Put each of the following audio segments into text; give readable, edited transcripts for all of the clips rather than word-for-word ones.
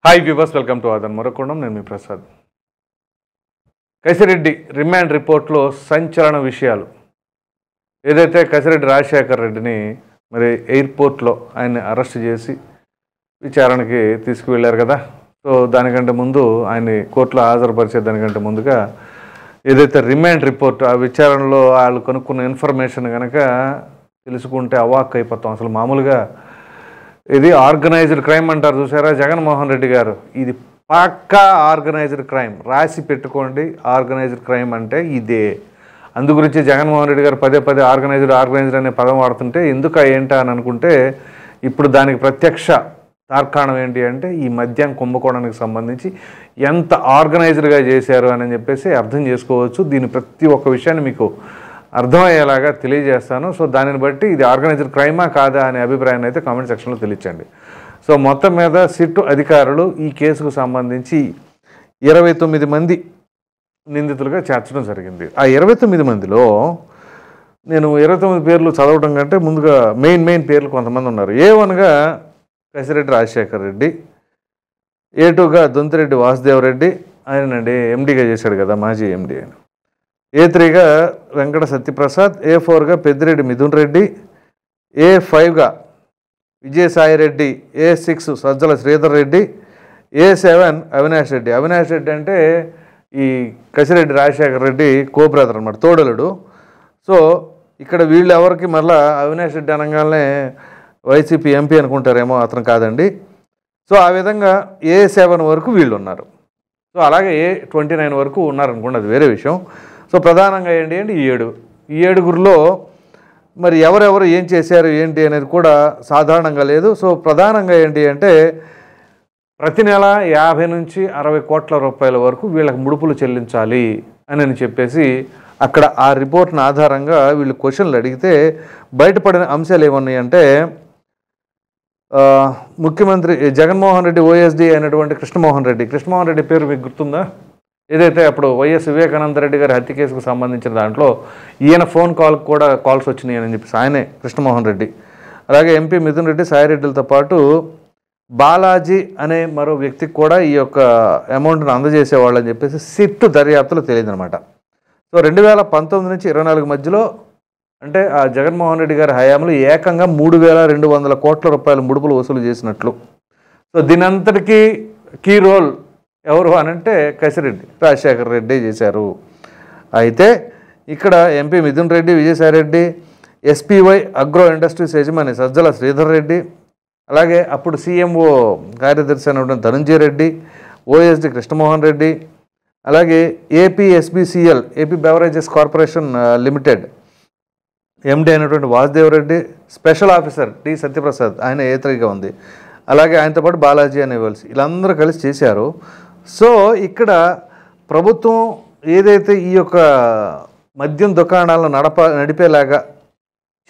Hi viewers, welcome to ఆదన్ మరొకొండం. నేను మీ ప్రసాద్. కసిరెడ్డి రిమాండ్ రిపోర్ట్లో సంచలన విషయాలు. ఏదైతే కసిరెడ్డి రాజశేఖర్ రెడ్డిని మరి ఎయిర్పోర్ట్లో ఆయన్ని అరెస్ట్ చేసి విచారణకి తీసుకువెళ్ళారు కదా. సో దానికంటే ముందు ఆయన్ని కోర్టులో హాజరుపరిచే దానికంటే ముందుగా ఏదైతే రిమాండ్ రిపోర్ట్, ఆ విచారణలో వాళ్ళు కనుక్కున్న ఇన్ఫర్మేషన్ కనుక తెలుసుకుంటే అవాక్ అయిపోతాం. అసలు మామూలుగా ఇది ఆర్గనైజ్డ్ క్రైమ్ అంటారు చూసారా జగన్మోహన్ రెడ్డి గారు, ఇది పక్కా ఆర్గనైజ్డ్ క్రైమ్. రాసి పెట్టుకోండి, ఆర్గనైజ్డ్ క్రైమ్ అంటే ఇదే. అందు గురించి జగన్మోహన్ రెడ్డి గారు పదే పదే ఆర్గనైజ్డ్ అనే పదం వాడుతుంటే ఎందుకు ఏంటా అని అనుకుంటే, ఇప్పుడు దానికి ప్రత్యక్ష తార్కాణం ఏంటి అంటే ఈ మద్యం కుంభకోణానికి సంబంధించి ఎంత ఆర్గనైజ్డ్గా చేశారు అని చెప్పేసి అర్థం చేసుకోవచ్చు. దీని ప్రతి ఒక్క విషయాన్ని మీకు అర్థమయ్యేలాగా తెలియజేస్తాను. సో దానిని బట్టి ఇది ఆర్గనైజ్డ్ క్రైమా కాదా అనే అభిప్రాయాన్ని అయితే కామెంట్ సెక్షన్లో తెలియచండి. సో మొత్తం మీద సిట్టు అధికారులు ఈ కేసుకు సంబంధించి 29 మంది నిందితులుగా చేర్చడం జరిగింది. ఆ 29 మందిలో నేను 29 పేర్లు చదవడం కంటే ముందుగా మెయిన్ పేర్లు కొంతమంది ఉన్నారు. A1గా కసిరెడ్డి రాజశేఖర్ రెడ్డి, A2గా దొంతిరెడ్డి వాసుదేవరెడ్డి, ఆయనండి ఎండీగా చేశాడు కదా, మాజీ ఎండీ ఆయన. A3గా వెంకట సత్యప్రసాద్, A4గా పెద్దిరెడ్డి మిథున్ రెడ్డి, A5గా విజయసాయిరెడ్డి, A6 సజ్జల శ్రీధర్ రెడ్డి, A7 అవినాష్ రెడ్డి. అవినాష్ రెడ్డి అంటే ఈ కసిరెడ్డి రాజశేఖర్ రెడ్డి కో బ్రదర్ అనమాట, తోడలుడు. సో ఇక్కడ వీళ్ళు ఎవరికి మళ్ళీ అవినాష్ రెడ్డి అనగానే వైసీపీ ఎంపీ అనుకుంటారేమో, అతను కాదండి. సో ఆ విధంగా A7 వరకు వీళ్ళు ఉన్నారు. సో అలాగే A29 వరకు ఉన్నారనుకోండి, అది వేరే విషయం. సో ప్రధానంగా ఏంటి అంటే ఈ ఏడుగురిలో మరి ఎవరెవరు ఏం చేశారు ఏంటి అనేది కూడా సాధారణంగా లేదు. సో ప్రధానంగా ఏంటి అంటే ప్రతి నెల 50 నుంచి 60 కోట్ల రూపాయల వరకు వీళ్ళకి ముడుపులు చెల్లించాలి అని చెప్పేసి అక్కడ ఆ రిపోర్ట్ని ఆధారంగా వీళ్ళు క్వశ్చన్లు అడిగితే బయటపడిన అంశాలు ఏమన్నాయంటే, ముఖ్యమంత్రి జగన్మోహన్ రెడ్డి ఓఎస్డీ అయినటువంటి కృష్ణమోహన్ రెడ్డి పేరు మీకు గుర్తుందా? ఏదైతే అప్పుడు వైఎస్ వివేకానంద రెడ్డి గారి హత్య కేసుకు సంబంధించిన దాంట్లో ఈయన ఫోన్ కాల్స్ వచ్చినాయి అని చెప్పేసి ఆయనే కృష్ణమోహన్ రెడ్డి. అలాగే ఎంపీ మిథున్ రెడ్డి, సాయిరెడ్డిలతో పాటు బాలాజీ అనే మరో వ్యక్తికి కూడా ఈ యొక్క అమౌంట్ను అందజేసేవాళ్ళు అని చెప్పేసి సిట్టు దర్యాప్తులో తెలియదనమాట. సో 2019 నుంచి 24 మధ్యలో అంటే ఆ జగన్మోహన్ రెడ్డి గారి హయాంలో ఏకంగా 3,200 కోట్ల రూపాయల ముడుపులు వసూలు చేసినట్లు. సో దీనంతటికీ కీ రోల్ ఎవరు అనంటే కసిరెడ్డి రాజశేఖర్ రెడ్డి చేశారు. అయితే ఇక్కడ MP Mithun Reddy, Vijayasai Reddy, SPY agro industries యజమాని సజ్జల శ్రీధర్ రెడ్డి, అలాగే అప్పుడు సీఎంఓ కార్యదర్శి అయినటువంటి ధనంజయ రెడ్డి, ఓఎస్డి కృష్ణమోహన్ రెడ్డి, అలాగే APSBCL AP beverages corporation limited MD అయినటువంటి Vasudeva Reddy, special officer T Satyaprasad, ఆయన A3గా ఉంది. అలాగే ఆయనతో పాటు బాలాజీ అనేవాల్సి వీళ్ళందరూ కలిసి చేశారు. సో ఇక్కడ ప్రభుత్వం ఏదైతే ఈ యొక్క మద్యం దుకాణాలను నడిపేలాగా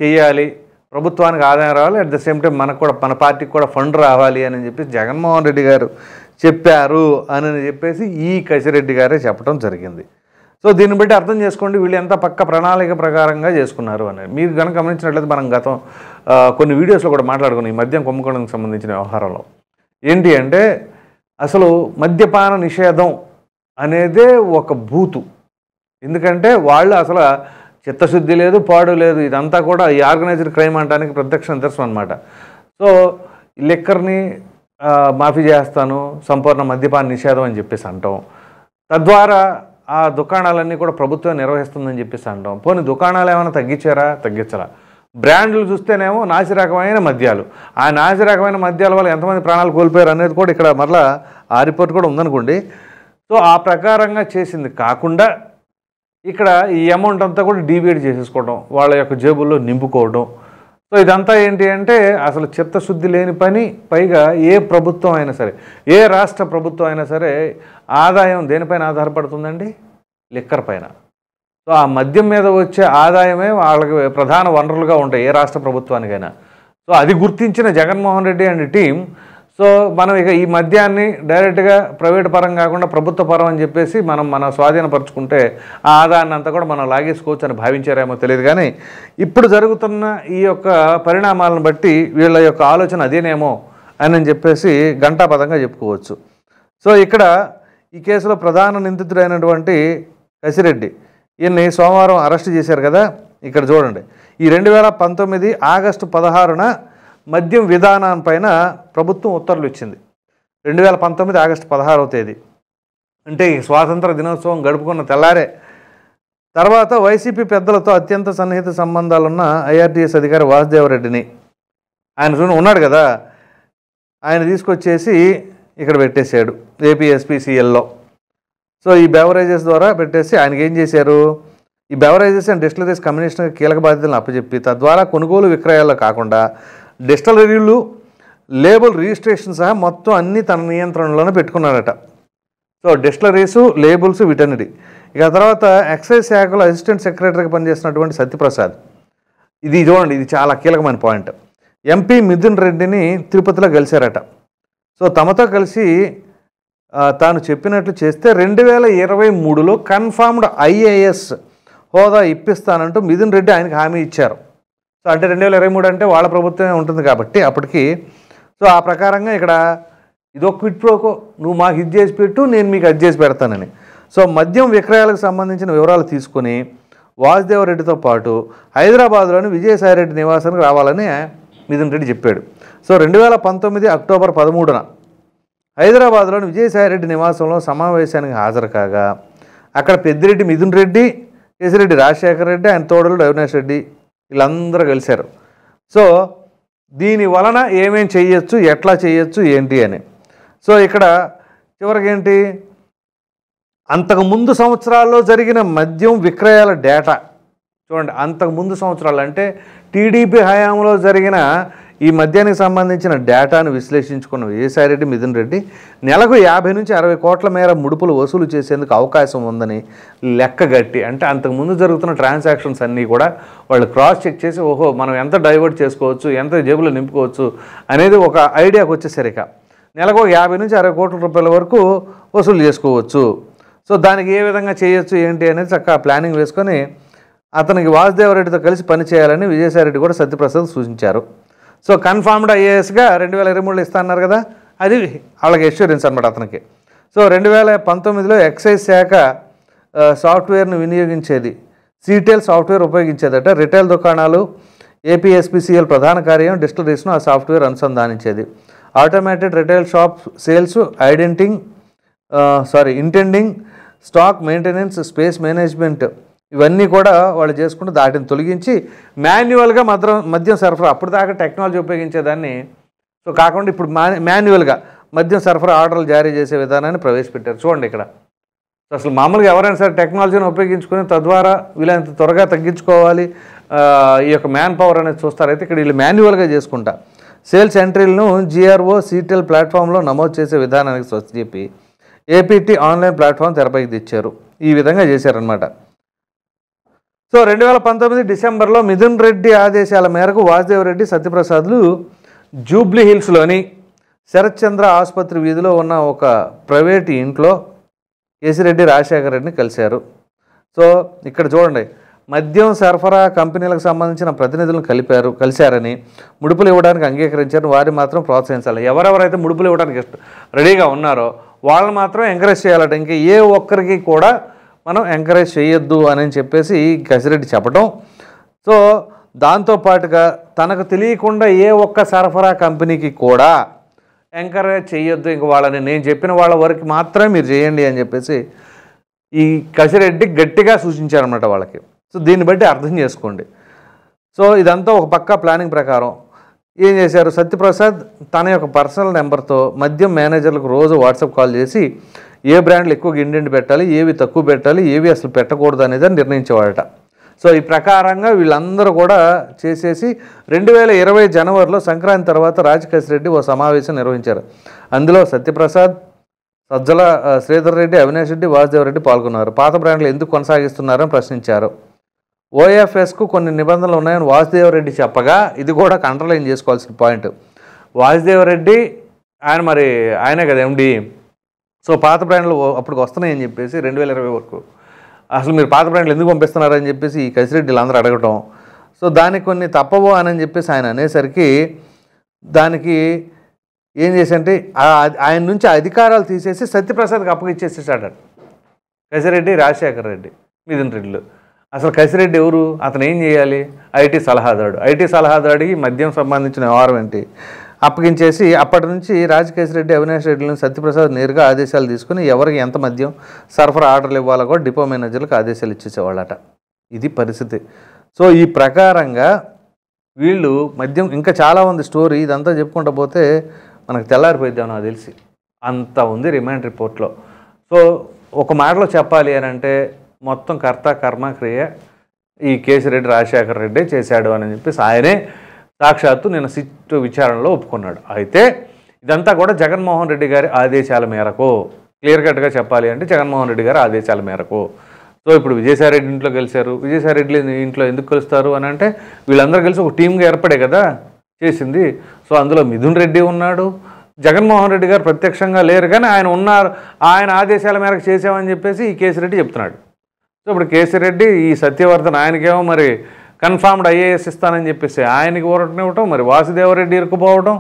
చేయాలి, ప్రభుత్వానికి ఆదాయం రావాలి, అట్ ద సేమ్ టైం మన పార్టీకి కూడా ఫండ్ రావాలి అని చెప్పేసి జగన్మోహన్ రెడ్డి గారు చెప్పారు అని చెప్పేసి ఈ కసిరెడ్డి గారే చెప్పడం జరిగింది. సో దీన్ని బట్టి అర్థం చేసుకోండి వీళ్ళు ఎంత పక్క ప్రణాళిక ప్రకారంగా చేసుకున్నారు అని. మీరు కనుక గమనించినట్లయితే మనం గతం కొన్ని వీడియోస్లో కూడా మాట్లాడుకున్నాం ఈ మద్యం కుంభకోణానికి సంబంధించిన వ్యవహారంలో. ఏంటి అంటే అసలు మద్యపాన నిషేధం అనేదే ఒక బూతు. ఎందుకంటే వాళ్ళు అసలు చిత్తశుద్ధి లేదు, పాడు లేదు, ఇదంతా కూడా ఈ ఆర్గనైజ్డ్ క్రైమ్ అనడానికి ప్రత్యక్ష నిదర్శనం అనమాట. సో లిక్కర్ని మాఫీ చేస్తాను, సంపూర్ణ మద్యపాన నిషేధం అని చెప్పేసి అంటాం. తద్వారా ఆ దుకాణాలన్నీ కూడా ప్రభుత్వం నిర్వహిస్తుందని చెప్పేసి అంటాం. పోనీ దుకాణాలు ఏమైనా తగ్గించరా? బ్రాండ్లు చూస్తేనేమో నాసి రకమైన మద్యాలు, ఆ నాసి రకమైన మద్యాల వల్ల ఎంతమంది ప్రాణాలు కోల్పోయారు అనేది కూడా ఇక్కడ మరలా ఆ రిపోర్ట్ కూడా ఉందనుకోండి. సో ఆ ప్రకారంగా చేసింది కాకుండా ఇక్కడ ఈ అమౌంట్ అంతా కూడా డీవియేట్ చేసేసుకోవడం, వాళ్ళ యొక్క జేబుల్లో నింపుకోవడం. సో ఇదంతా ఏంటి అంటే అసలు చిత్తశుద్ధి లేని పని. పైగా ఏ ప్రభుత్వం అయినా సరే, ఏ రాష్ట్ర ప్రభుత్వం అయినా సరే ఆదాయం దేనిపైన ఆధారపడుతుందండి? లిక్కర్ పైన. సో ఆ మద్యం మీద వచ్చే ఆదాయమే వాళ్ళకి ప్రధాన వనరులుగా ఉంటాయి ఏ రాష్ట్ర ప్రభుత్వానికైనా. సో అది గుర్తించిన Jaganmohan Reddy and team so మనం ఇక ఈ మద్యాన్ని డైరెక్ట్గా ప్రైవేట్ పరం కాకుండా ప్రభుత్వ పరం అని చెప్పేసి మన స్వాధీనపరుచుకుంటే ఆ ఆదాయాన్ని అంతా కూడా మనం లాగేసుకోవచ్చు అని భావించారేమో తెలియదు. కానీ ఇప్పుడు జరుగుతున్న ఈ యొక్క పరిణామాలను బట్టి వీళ్ళ యొక్క ఆలోచన అదేనేమో అని చెప్పేసి ఘంటాపథంగా చెప్పుకోవచ్చు. సో ఇక్కడ ఈ కేసులో ప్రధాన నిందితుడైనటువంటి కసిరెడ్డి ఈయన్ని సోమవారం అరెస్ట్ చేశారు కదా. ఇక్కడ చూడండి, ఈ 2019 ఆగస్టు 16న మద్యం విధానంపైన ప్రభుత్వం ఉత్తర్వులు ఇచ్చింది. 2019 ఆగస్టు 16వ తేదీ అంటే ఈ స్వాతంత్ర దినోత్సవం గడుపుకున్న తెల్లారే. తర్వాత వైసీపీ పెద్దలతో అత్యంత సన్నిహిత సంబంధాలున్న ఐఆర్టీఎస్ అధికారి వాసుదేవరెడ్డిని, ఆయన ఉన్నాడు కదా, ఆయన తీసుకొచ్చేసి ఇక్కడ పెట్టేశాడు ఏపీఎస్పీసీఎల్లో. సో ఈ బెవరేజెస్ ద్వారా పెట్టేసి ఆయనకి ఏం చేశారు, ఈ బెవరేజెస్ అండ్ డిస్టిలరీస్ కమిషనర్ కీలక బాధ్యతలను అప్పచెప్పి తద్వారా కొనుగోలు విక్రయాల్లో కాకుండా డిస్టిలరీలు లేబుల్ రిజిస్ట్రేషన్ సహా మొత్తం అన్నీ తన నియంత్రణలోనే పెట్టుకున్నాడట. సో డిస్టిలరీసు, లేబుల్స్, వీటన్నిటి. ఇక తర్వాత ఎక్సైజ్ శాఖలో అసిస్టెంట్ సెక్రటరీగా పనిచేస్తున్నటువంటి సత్యప్రసాద్, ఇది చూడండి, ఇది చాలా కీలకమైన పాయింట్. ఎంపీ మిథున్ రెడ్డిని తిరుపతిలో కలిశారట. సో తమతో కలిసి తాను చెప్పినట్లు చేస్తే 2023లో కన్ఫర్మ్డ్ ఐఏఎస్ హోదా ఇప్పిస్తానంటూ మిథున్ రెడ్డి ఆయనకు హామీ ఇచ్చారు. సో అంటే 2023 అంటే వాళ్ళ ప్రభుత్వమే ఉంటుంది కాబట్టి అప్పటికి. సో ఆ ప్రకారంగా ఇక్కడ ఇదో క్విట్ ప్రోకో, నువ్వు మాకు ఇది చేసి పెట్టు, నేను మీకు అది చేసి పెడతానని. సో మద్యం విక్రయాలకు సంబంధించిన వివరాలు తీసుకుని వాసుదేవరెడ్డితో పాటు హైదరాబాద్లోని విజయసాయిరెడ్డి నివాసానికి రావాలని మిథున్ రెడ్డి చెప్పాడు. సో 2019 అక్టోబర్ 13న హైదరాబాద్లోని విజయసాయిరెడ్డి నివాసంలో సమావేశానికి హాజరు కాగా అక్కడ పెద్దిరెడ్డి మిథున్ రెడ్డి, కేసిరెడ్డి రాజశేఖర రెడ్డి, ఆయన తోడలుడు అవినాష్ రెడ్డి వీళ్ళందరూ కలిశారు. సో దీని వలన ఏమేం చేయొచ్చు, ఎట్లా చేయొచ్చు, ఏంటి అని. సో ఇక్కడ చివరికి ఏంటి, అంతకుముందు సంవత్సరాల్లో జరిగిన మద్యం విక్రయాల డేటా చూడండి. అంతకుముందు సంవత్సరాలు అంటే టీడీపీ హయాంలో జరిగిన ఈ మద్యానికి సంబంధించిన డేటాను విశ్లేషించుకున్న విజయసాయిరెడ్డి, మిథున్ రెడ్డి నెలకు 50 నుంచి 60 కోట్ల మేర ముడుపులు వసూలు చేసేందుకు అవకాశం ఉందని లెక్కగట్టి, అంటే అంతకుముందు జరుగుతున్న ట్రాన్సాక్షన్స్ అన్నీ కూడా వాళ్ళు క్రాస్ చెక్ చేసి ఓహో మనం ఎంత డైవర్ట్ చేసుకోవచ్చు, ఎంత జేబులో నింపుకోవచ్చు అనేది ఒక ఐడియాకి వచ్చేసరిక నెలకు 50 నుంచి 60 కోట్ల రూపాయల వరకు వసూలు చేసుకోవచ్చు. సో దానికి ఏ విధంగా చేయొచ్చు ఏంటి అనేది చక్కగా ప్లానింగ్ వేసుకొని అతనికి వాసుదేవరెడ్డితో కలిసి పనిచేయాలని విజయసాయిరెడ్డి కూడా సత్యప్రసాద్ సూచించారు. సో కన్ఫర్మ్డ్ ఐఏఎస్గా 2023లో ఇస్తా అన్నారు కదా, అది వాళ్ళకి ఎష్యూరెన్స్ అనమాట అతనికి. సో 2019లో ఎక్సైజ్ శాఖ సాఫ్ట్వేర్ను వినియోగించేది, సీటెల్ సాఫ్ట్వేర్ ఉపయోగించేదట. రిటైల్ దుకాణాలు, ఏపీఎస్పీసీఎల్ ప్రధాన కార్యం డిస్టిలరీస్ను ఆ సాఫ్ట్వేర్ అనుసంధానించేది. Automated retail shop sales, indenting, stock maintenance, space management ఇవన్నీ కూడా వాళ్ళు చేసుకుంటూ దాటిని తొలగించి మాన్యువల్గా మద్యం సరఫరా, అప్పుడు దాకా టెక్నాలజీ ఉపయోగించేదాన్ని సో కాకుండా ఇప్పుడు మాన్యువల్గా మద్యం సరఫరా ఆర్డర్లు జారీ చేసే విధానాన్ని ప్రవేశపెట్టారు. చూడండి ఇక్కడ అసలు మామూలుగా ఎవరైనా సరే టెక్నాలజీని ఉపయోగించుకొని తద్వారా వీళ్ళంత త్వరగా తగ్గించుకోవాలి ఈ యొక్క మ్యాన్ పవర్ అనేది చూస్తారైతే ఇక్కడ వీళ్ళు మాన్యువల్గా చేసుకుంటా సేల్స్ ఎంట్రీలను జిఆర్ఓ సీటెల్ ప్లాట్ఫామ్లో నమోదు చేసే విధానానికి స్వస్తి చెప్పి ఏపీటీ ఆన్లైన్ ప్లాట్ఫామ్ తెరపైకి తెచ్చారు. ఈ విధంగా చేశారనమాట. సో 2019 డిసెంబర్లో మిథున్ రెడ్డి ఆదేశాల మేరకు వాసుదేవరెడ్డి, సత్యప్రసాద్లు జూబ్లీ హిల్స్లోని శరత్ చంద్ర ఆసుపత్రి వీధిలో ఉన్న ఒక ప్రైవేట్ ఇంట్లో కేసిరెడ్డి, రాజశేఖర రెడ్డిని కలిశారు. సో ఇక్కడ చూడండి, మద్యం సరఫరా కంపెనీలకు సంబంధించిన ప్రతినిధులను కలిశారని, ముడుపులు ఇవ్వడానికి అంగీకరించారు. వారిని మాత్రం ప్రోత్సహించాలి. ఎవరెవరైతే ముడుపులు ఇవ్వడానికి రెడీగా ఉన్నారో వాళ్ళని మాత్రం ఎంకరేజ్ చేయాలట. ఇంకా ఏ ఒక్కరికి కూడా మనం ఎంకరేజ్ చేయొద్దు అని చెప్పేసి కసిరెడ్డి చెప్పడం. సో దాంతోపాటుగా తనకు తెలియకుండా ఏ ఒక్క సరఫరా కంపెనీకి కూడా ఎంకరేజ్ చేయొద్దు, ఇంక వాళ్ళని నేను చెప్పిన వాళ్ళ వరకు మాత్రమే మీరు చేయండి అని చెప్పేసి ఈ కసిరెడ్డి గట్టిగా సూచించారన్నమాట వాళ్ళకి. సో దీన్ని బట్టి అర్థం చేసుకోండి. సో ఇదంతా ఒక పక్కా ప్లానింగ్ ప్రకారం ఏం చేశారు, సత్యప్రసాద్ తన యొక్క పర్సనల్ నెంబర్తో మద్యం మేనేజర్లకు రోజు వాట్సాప్ కాల్ చేసి ఏ బ్రాండ్లు ఎక్కువ ఇండెంట్ పెట్టాలి, ఏవి తక్కువ పెట్టాలి, ఏవి అసలు పెట్టకూడదు అనేది నిర్ణయించేవాడట. సో ఈ ప్రకారంగా వీళ్ళందరూ కూడా చేసేసి 2020 జనవరిలో సంక్రాంతి తర్వాత రాజకేశ్ రెడ్డి ఓ సమావేశం నిర్వహించారు. అందులో సత్యప్రసాద్, సజ్జల శ్రీధర్ రెడ్డి, అవినాష్ రెడ్డి, వాసుదేవరెడ్డి పాల్గొన్నారు. పాత బ్రాండ్లు ఎందుకు కొనసాగిస్తున్నారని ప్రశ్నించారు. ఓఎఫ్ఎస్కు కొన్ని నిబంధనలు ఉన్నాయని వాసుదేవరెడ్డి చెప్పగా ఇది కూడా అండర్లైన్ చేసుకోవాల్సిన పాయింట్. వాసుదేవరెడ్డి ఆయనే కదా ఎండి. సో పాత బ్రాండ్లు అప్పటికి వస్తున్నాయని చెప్పేసి 2020 వరకు అసలు మీరు పాత బ్రాండ్లు ఎందుకు పంపిస్తున్నారని చెప్పేసి ఈ కసిరెడ్డిలు అందరూ అడగటం. సో దానికి కొన్ని తప్పవు అని చెప్పేసి ఆయన అనేసరికి దానికి ఏం చేసంటే ఆయన నుంచి అధికారాలు తీసేసి సత్యప్రసాద్కి అప్పగిచ్చేసేసాడు కసిరెడ్డి, రాజశేఖర రెడ్డి, మిథున్ రెడ్డిలు. అసలు కసిరెడ్డి ఎవరు? అతను ఏం చేయాలి? ఐటీ సలహాదారుడికి మద్యం సంబంధించిన వ్యవహారం ఏంటి అప్పగించేసి అప్పటి నుంచి రాజకేశిరెడ్డి, అవినాష్ రెడ్డిలను సత్యప్రసాద్ నేరుగా ఆదేశాలు తీసుకుని ఎవరికి ఎంత మద్యం సరఫరా ఆర్డర్లు ఇవ్వాలో కూడా డిపో మేనేజర్లకు ఆదేశాలు ఇచ్చేసేవాళ్ళట. ఇది పరిస్థితి. సో ఈ ప్రకారంగా వీళ్ళు మద్యం ఇంకా చాలా ఉంది స్టోరీ, ఇదంతా చెప్పుకుంటూ పోతే మనకు తెల్లారిపోయిద్దాం నాకు తెలిసి, అంత ఉంది రిమాండ్ రిపోర్ట్లో. సో ఒక మాటలో చెప్పాలి అని అంటే మొత్తం కర్త కర్మ క్రియ ఈ కేశిరెడ్డి రాజశేఖర రెడ్డి చేశాడు అని చెప్పేసి ఆయనే సాక్షాత్తు నిన్న సిట్ విచారణలో ఒప్పుకున్నాడు. అయితే ఇదంతా కూడా జగన్మోహన్ రెడ్డి గారి ఆదేశాల మేరకు, క్లియర్ కట్గా చెప్పాలి అంటే జగన్మోహన్ రెడ్డి గారి ఆదేశాల మేరకు. సో ఇప్పుడు విజయసాయిరెడ్డి ఇంట్లో కలిశారు. విజయసాయిరెడ్డి ఇంట్లో ఎందుకు కలుస్తారు అని అంటే వీళ్ళందరూ కలిసి ఒక టీమ్గా ఏర్పడే కదా చేసింది. సో అందులో మిథున్ రెడ్డి ఉన్నాడు, జగన్మోహన్ రెడ్డి గారు ప్రత్యక్షంగా లేరు కానీ ఆయన ఉన్నారు, ఆయన ఆదేశాల మేరకు చేసామని చెప్పేసి ఈ కేశిరెడ్డి చెప్తున్నాడు. సో ఇప్పుడు కేశిరెడ్డి ఈ సత్యవర్ధన్ ఆయనకేమో మరి కన్ఫర్మ్డ్ ఐఏఎస్ ఇస్తానని చెప్పేసి ఆయనకి ఊరటనివ్వటం, మరి వాసుదేవరెడ్డి ఇరుక్కుపోవటం.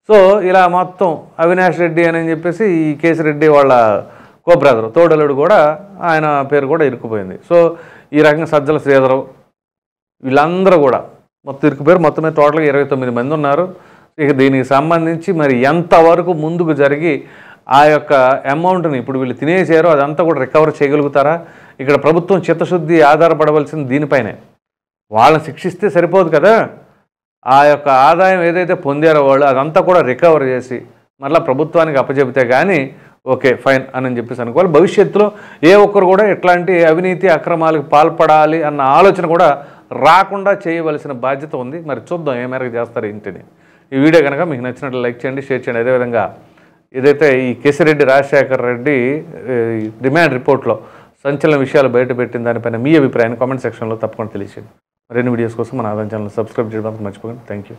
సో ఇలా మొత్తం అవినాష్ రెడ్డి అని చెప్పేసి ఈ కేశిరెడ్డి వాళ్ళ కో బ్రదర్ తోడలుడు కూడా ఆయన పేరు కూడా ఇరుక్కుపోయింది. సో ఈ రకంగా సజ్జల శ్రీధరరావు వీళ్ళందరూ కూడా మొత్తం ఇరుక్కుపోయారు. మొత్తం మీద టోటల్గా 29 మంది ఉన్నారు. ఇక దీనికి సంబంధించి మరి ఎంతవరకు ముందుకు జరిగి ఆ యొక్క అమౌంట్ని ఇప్పుడు వీళ్ళు తినేసారో అదంతా కూడా రికవర్ చేయగలుగుతారా? ఇక్కడ ప్రభుత్వం చిత్తశుద్ధి ఆధారపడవలసింది దీనిపైనే. వాళ్ళని శిక్షిస్తే సరిపోదు కదా, ఆ యొక్క ఆదాయం ఏదైతే పొందారో వాళ్ళు అదంతా కూడా రికవర్ చేసి మళ్ళీ ప్రభుత్వానికి అప్పచెబితే కానీ ఓకే ఫైన్ అని చెప్పేసి అనుకోవాలి. భవిష్యత్తులో ఏ ఒక్కరు కూడా ఎట్లాంటి అవినీతి అక్రమాలకు పాల్పడాలి అన్న ఆలోచన కూడా రాకుండా చేయవలసిన బాధ్యత ఉంది. మరి చూద్దాం ఏ మేరకు చేస్తారు ఇంటిని. ఈ వీడియో కనుక మీకు నచ్చినట్లు లైక్ చేయండి, షేర్ చేయండి. అదేవిధంగా ఏదైతే ఈ కేశిరెడ్డి రాజశేఖర రెడ్డి రిమాండ్ రిపోర్ట్లో సంచలన విషయాలు బయటపెట్టిన దానిపైన మీ అభిప్రాయాన్ని కామెంట్ సెక్షన్లో తప్పకుండా తెలియచేయండి. మరిన్ని వీడియోస్ కోసం మన ఆదాయం ఛానల్ సబ్స్క్రైబ్ చేయడం మర్చిపోకండి. Thank you.